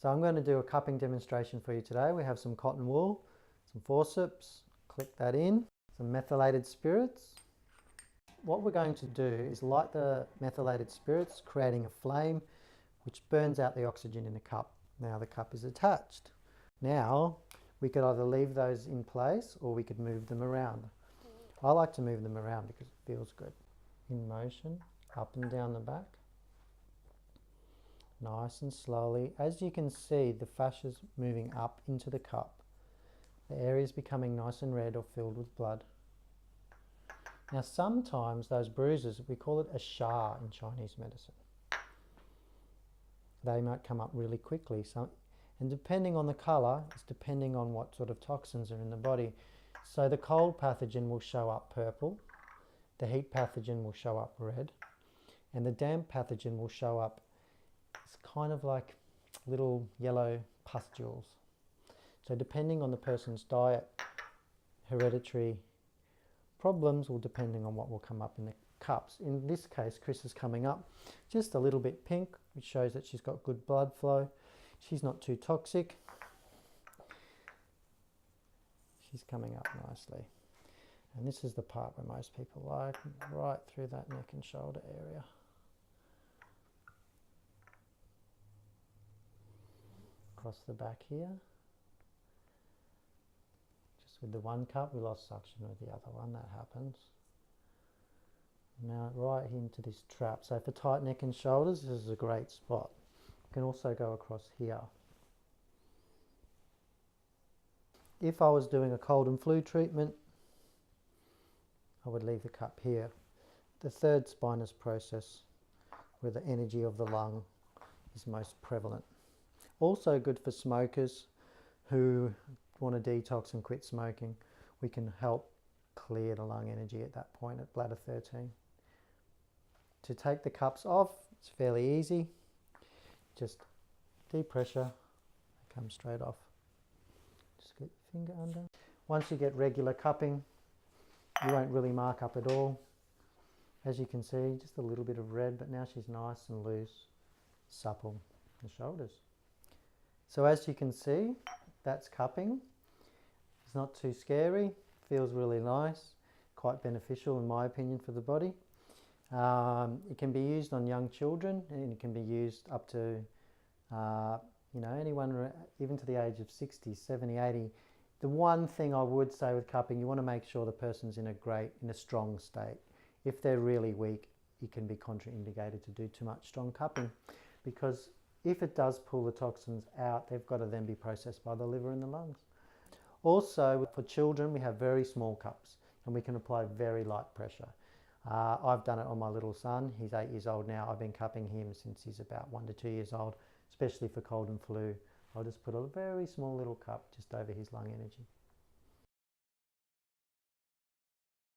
So I'm going to do a cupping demonstration for you today. We have some cotton wool, some forceps, click that in, some methylated spirits. What we're going to do is light the methylated spirits, creating a flame which burns out the oxygen in the cup. Now the cup is attached. Now we could either leave those in place or we could move them around. I like to move them around because it feels good. In motion, up and down the back. Nice and slowly. As you can see, the fascia's moving up into the cup. The area is becoming nice and red or filled with blood. Now sometimes those bruises, we call it a sha in Chinese medicine. They might come up really quickly. And depending on the colour, it's depending on what sort of toxins are in the body. So the cold pathogen will show up purple, the heat pathogen will show up red, and the damp pathogen will show up, it's kind of like little yellow pustules. So depending on the person's diet, hereditary problems will depending on what will come up in the cups. In this case, Chris is coming up just a little bit pink, which shows that she's got good blood flow. She's not too toxic. She's coming up nicely. And this is the part where most people like, right through that neck and shoulder area. Across the back here. Just with the one cup, we lost suction with the other one, that happens. Now right into this trap. So for tight neck and shoulders, this is a great spot. You can also go across here. If I was doing a cold and flu treatment, I would leave the cup here. The third spinous process, where the energy of the lung is most prevalent. Also good for smokers who want to detox and quit smoking. We can help clear the lung energy at that point at bladder 13. To take the cups off, it's fairly easy. Just deep pressure, they come straight off. Just get your finger under. Once you get regular cupping, you won't really mark up at all. As you can see, just a little bit of red, but now she's nice and loose, supple, the shoulders. So as you can see, that's cupping. It's not too scary, feels really nice, quite beneficial in my opinion for the body. It can be used on young children, and it can be used up to anyone even to the age of 60, 70, 80. The one thing I would say with cupping, you want to make sure the person's in a strong state. If they're really weak, it can be contraindicated to do too much strong cupping, because if it does pull the toxins out, they've got to then be processed by the liver and the lungs. Also, for children, we have very small cups and we can apply very light pressure. I've done it on my little son. He's 8 years old now. I've been cupping him since he's about 1 to 2 years old, especially for cold and flu. I'll just put a very small little cup just over his lung energy.